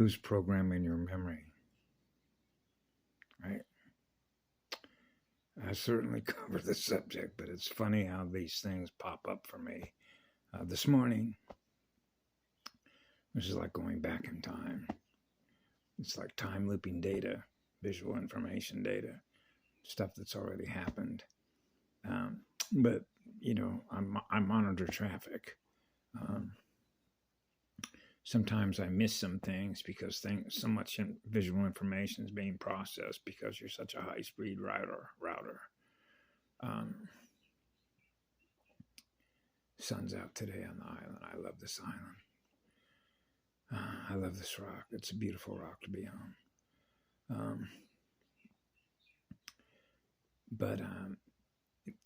Who's programming your memory? Right? I certainly cover the subject, but it's funny how these things pop up for me. This morning, which is like going back in time. It's like time looping data, visual information data, stuff that's already happened. But you know, I monitor traffic. Um, Sometimes I miss some things because so much visual information is being processed because you're such a high speed router. Um, Sun's out today on the island. I love this island. I love this rock. It's a beautiful rock to be on. But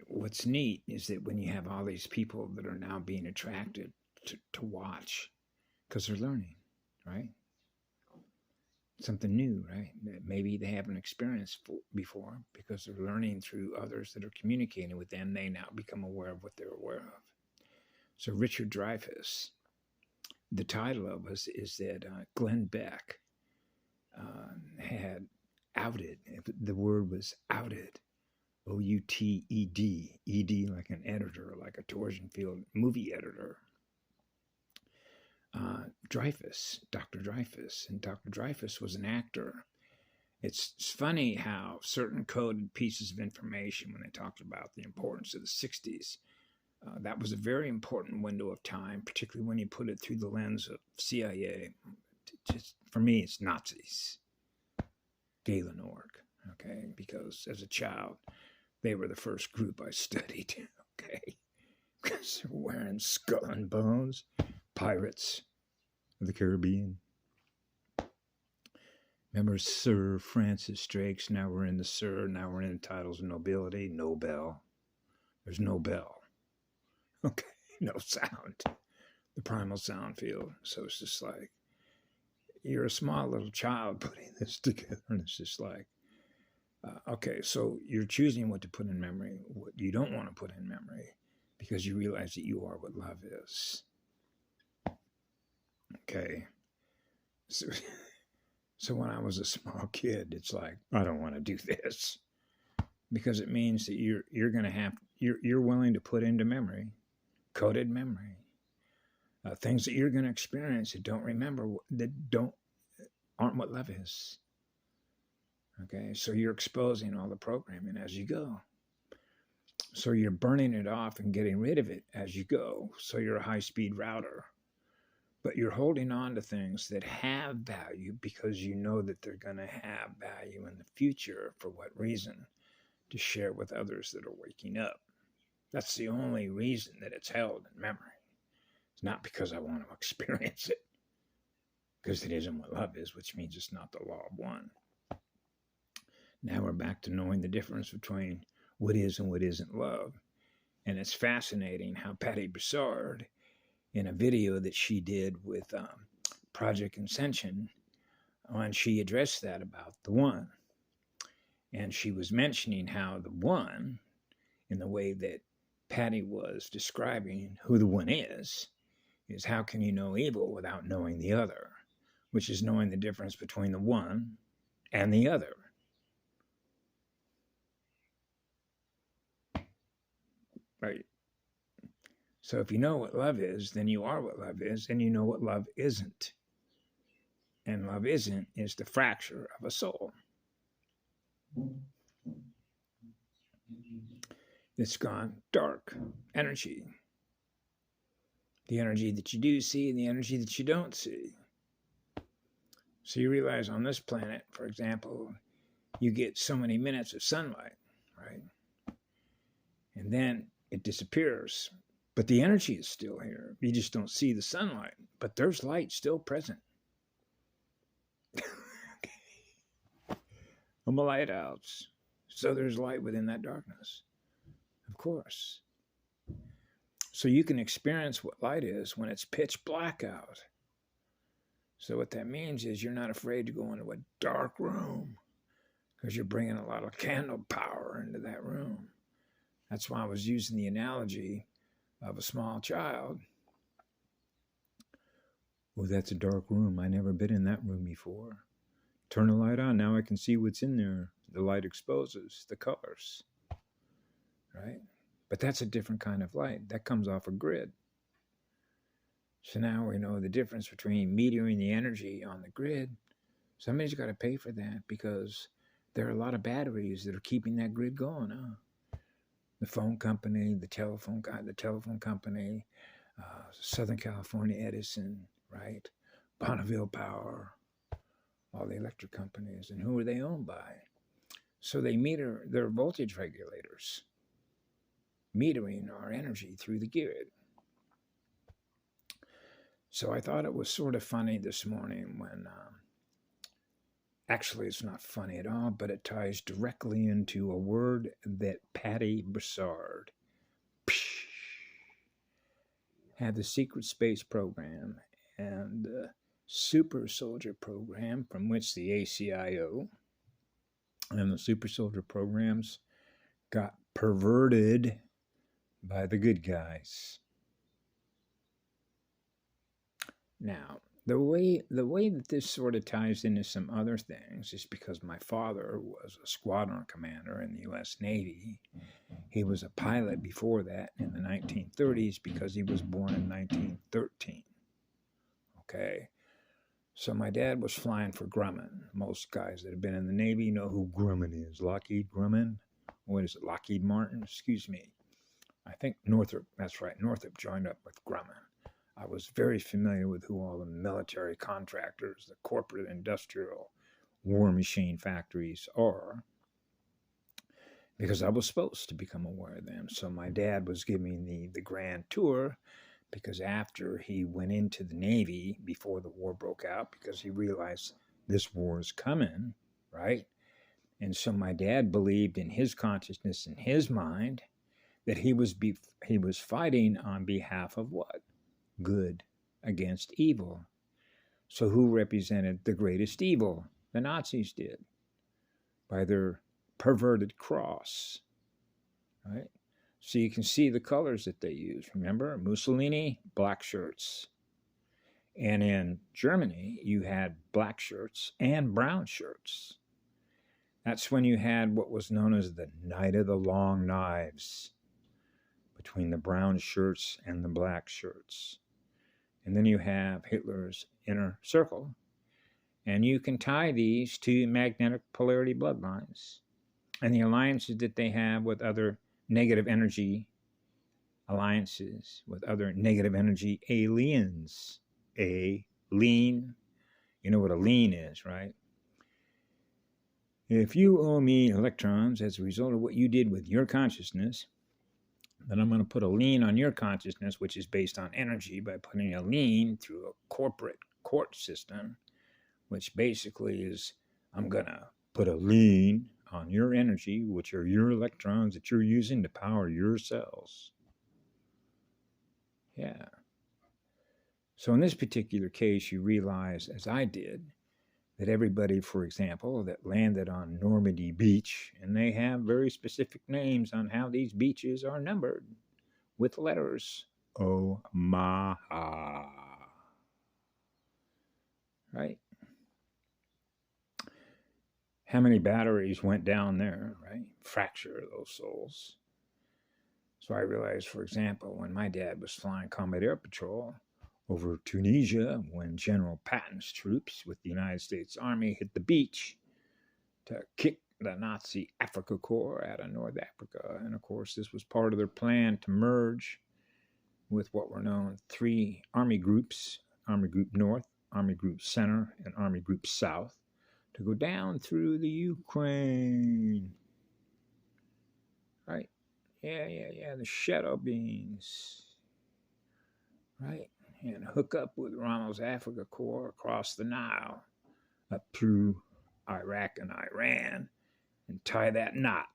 what's neat is that when you have all these people that are now being attracted to watch, because they're learning, right? Something new, right? That maybe they haven't experienced before because they're learning through others that are communicating with them. They now become aware of what they're aware of. So Richard Dreyfuss, the title of us is that Glenn Beck had outed. The word was outed. O-U-T-E-D. E-D like an editor, like a torsion field movie editor. Dreyfuss, Dr. Dreyfuss. And Dr. Dreyfuss was an actor. It's funny how certain coded pieces of information, when they talked about the importance of the 60s, that was a very important window of time, particularly when you put it through the lens of CIA. Just, for me, it's Nazis. Galen Org, okay? Because as a child, they were the first group I studied, okay? Because they're wearing skull and bones. Pirates of the Caribbean. Remember Sir Francis Drake's, now we're in the Sir, now we're in the titles of nobility, Nobel. There's no bell. Okay, no sound. The primal sound field. So it's just like, you're a small little child putting this together, and it's just like, okay, so you're choosing what to put in memory, what you don't want to put in memory, because you realize that you are what love is. Okay. So when I was a small kid, it's like, I don't want to do this, because it means that you're going to have, you're willing to put into memory, coded memory, things that you're going to experience that don't remember, that aren't what love is. Okay, so you're exposing all the programming as you go. So you're burning it off and getting rid of it as you go. So you're a high-speed router. But you're holding on to things that have value because you know that they're going to have value in the future. For what reason? To share with others that are waking up. That's the only reason that it's held in memory. It's not because I want to experience it, because it isn't what love is, which means it's not the law of one. Now we're back to knowing the difference between what is and what isn't love. And it's fascinating how Patty Broussard, in a video that she did with Project Ascension, when she addressed that about the one. And she was mentioning how the one, in the way that Patty was describing who the one is how can you know evil without knowing the other, which is knowing the difference between the one and the other. Right? So if you know what love is, then you are what love is, and you know what love isn't. And love isn't is the fracture of a soul. It's gone dark energy. The energy that you do see and the energy that you don't see. So you realize on this planet, for example, you get so many minutes of sunlight, right? And then it disappears. But the energy is still here. You just don't see the sunlight. But there's light still present. I'm a lighthouse. So there's light within that darkness. Of course. So you can experience what light is when it's pitch black out. So what that means is you're not afraid to go into a dark room because you're bringing a lot of candle power into that room. That's why I was using the analogy of a small child Oh, that's a dark room. I never been in that room before. Turn the light on. Now I can see what's in there. The light exposes the colors, right? But that's a different kind of light. That comes off a grid. So now we know the difference between metering the energy on the grid. Somebody's got to pay for that because there are a lot of batteries that are keeping that grid going. The phone company, the telephone company, Southern California Edison, right? Bonneville Power, all the electric companies. And who are they owned by? So they meter their voltage regulators, metering our energy through the grid. So I thought it was sort of funny this morning when, actually it's not funny at all, but it ties directly into a word that Patty Broussard had the secret space program and the super soldier program, from which the ACIO and the super soldier programs got perverted by the good guys. Now, the way that this sort of ties into some other things is because my father was a squadron commander in the U.S. Navy. He was a pilot before that in the 1930s because he was born in 1913. Okay. So my dad was flying for Grumman. Most guys that have been in the Navy know who Grumman is. Lockheed Grumman. What is it? Lockheed Martin? Excuse me. I think Northrop. That's right. Northrop joined up with Grumman. I was very familiar with who all the military contractors, the corporate industrial war machine factories are, because I was supposed to become aware of them. So my dad was giving me the grand tour, because after he went into the Navy before the war broke out, because he realized this war is coming, right? And so my dad believed in his consciousness, in his mind, that he was fighting on behalf of what? Good against evil. So who represented the greatest evil? The Nazis did, by their perverted cross, right? So you can see the colors that they use. Remember, Mussolini, black shirts. And in Germany, you had black shirts and brown shirts. That's when you had what was known as the Night of the Long Knives, between the brown shirts and the black shirts. And then you have Hitler's inner circle. And you can tie these to magnetic polarity bloodlines and the alliances that they have with other negative energy alliances, with other negative energy aliens. A lean. You know what a lean is, right? If you owe me electrons as a result of what you did with your consciousness, then I'm going to put a lien on your consciousness, which is based on energy, by putting a lien through a corporate court system, which basically is, I'm going to put a lien on your energy, which are your electrons that you're using to power your cells. Yeah. So in this particular case, you realize, as I did, that everybody, for example, that landed on Normandy Beach, and they have very specific names on how these beaches are numbered with letters. Omaha. Right? How many batteries went down there, right? Fracture those souls. So I realized, for example, when my dad was flying Combat Air Patrol over Tunisia, when General Patton's troops with the United States Army hit the beach to kick the Nazi Afrika Korps out of North Africa. And of course, this was part of their plan to merge with what were known three army groups: Army Group North, Army Group Center, and Army Group South, to go down through the Ukraine. Right? Yeah, the shadow beings. Right? And hook up with Rommel's Afrika Korps across the Nile, up through Iraq and Iran, and tie that knot.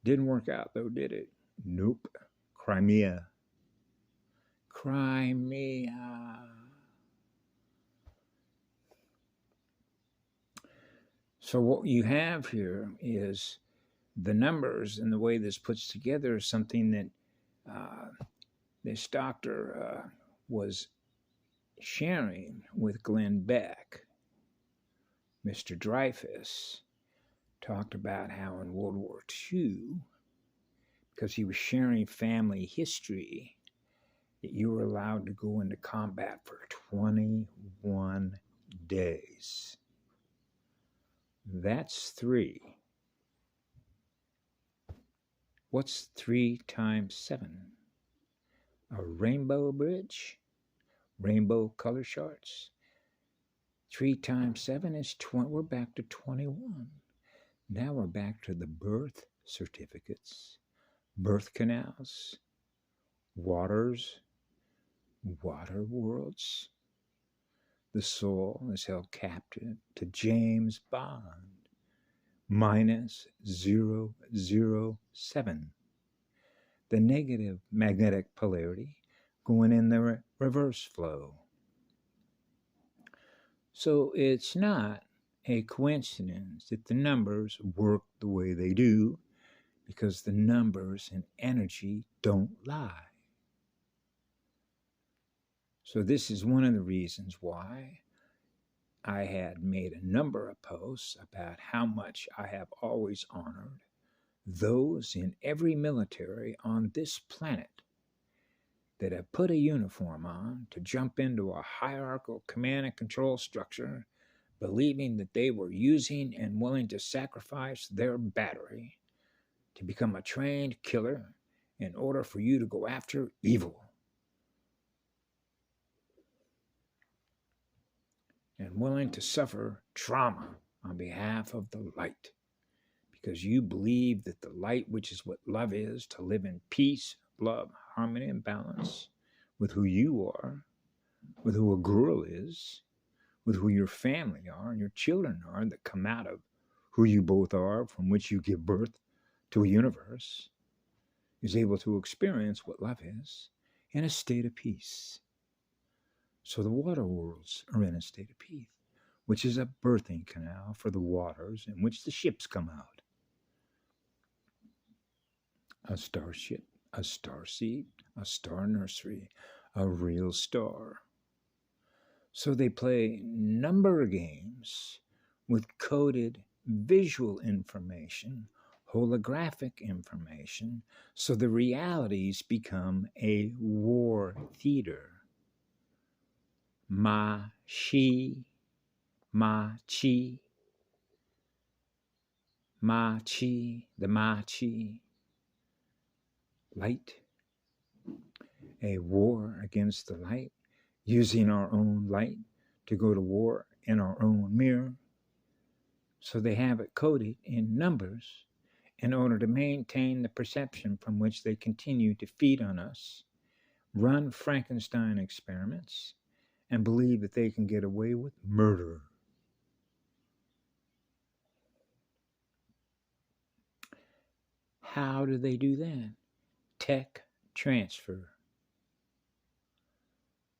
Didn't work out though, did it? Nope. Crimea. So what you have here is the numbers, and the way this puts together is something that this doctor was sharing with Glenn Beck, Mr. Dreyfus talked about how in World War II, because he was sharing family history, that you were allowed to go into combat for 21 days. That's 3. What's 3 times 7? A rainbow bridge? Rainbow color charts? 3 times 7 is 20. We're back to 21. Now we're back to the birth certificates, birth canals, waters, water worlds. The soul is held captive to James Bond, minus 007. The negative magnetic polarity going in the reverse flow. So it's not a coincidence that the numbers work the way they do, because the numbers and energy don't lie. So this is one of the reasons why I had made a number of posts about how much I have always honored those in every military on this planet that have put a uniform on to jump into a hierarchical command and control structure, believing that they were using and willing to sacrifice their battery to become a trained killer in order for you to go after evil. And willing to suffer trauma on behalf of the light, because you believe that the light, which is what love is, to live in peace, love, harmony, and balance with who you are, with who a girl is, with who your family are and your children are that come out of who you both are, from which you give birth to a universe, is able to experience what love is in a state of peace. So the water worlds are in a state of peace, which is a birthing canal for the waters in which the ships come out. A starship, a starseed, a star nursery, a real star. So they play number games with coded visual information, holographic information, so the realities become a war theater. Ma-chi, Ma-chi, Ma-chi, the Ma-chi, light, a war against the light, using our own light to go to war in our own mirror. So they have it coded in numbers in order to maintain the perception from which they continue to feed on us, run Frankenstein experiments, and believe that they can get away with murder. How do they do that? Tech transfer.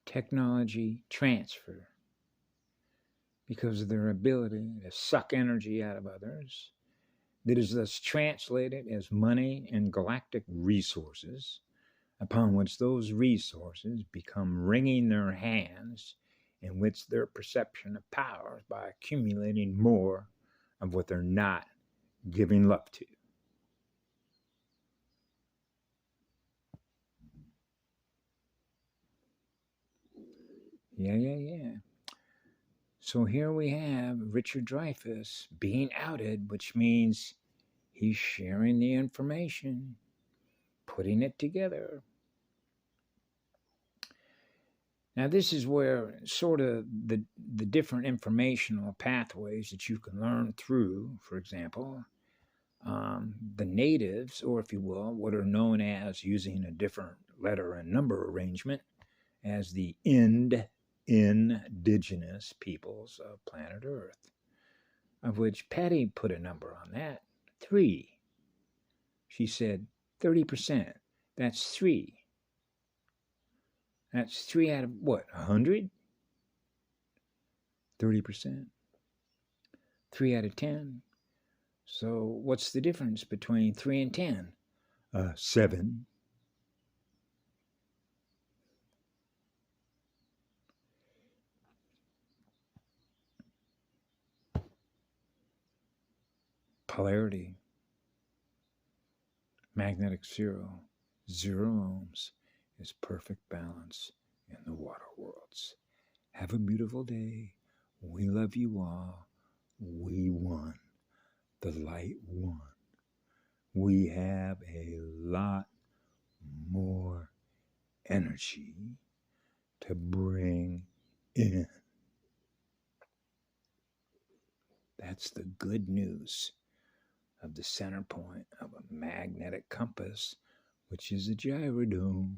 Technology transfer. Because of their ability to suck energy out of others, that is thus translated as money and galactic resources, upon which those resources become wringing their hands, in which their perception of power is by accumulating more of what they're not giving love to. Yeah. So here we have Richard Dreyfuss being outed, which means he's sharing the information, putting it together. Now, this is where sort of the different informational pathways that you can learn through, for example, the natives, or if you will, what are known as, using a different letter and number arrangement, as the indigenous peoples of planet Earth, of which Patty put a number on that, 3. She said 30%. That's 3. That's 3 out of what, 100? 30%. 3 out of 10. So what's the difference between 3 and 10? 7. Polarity, magnetic zero, 0 ohms is perfect balance in the water worlds. Have a beautiful day. We love you all. We won. The light won. We have a lot more energy to bring in. That's the good news of the center point of a magnetic compass, which is a gyrodome.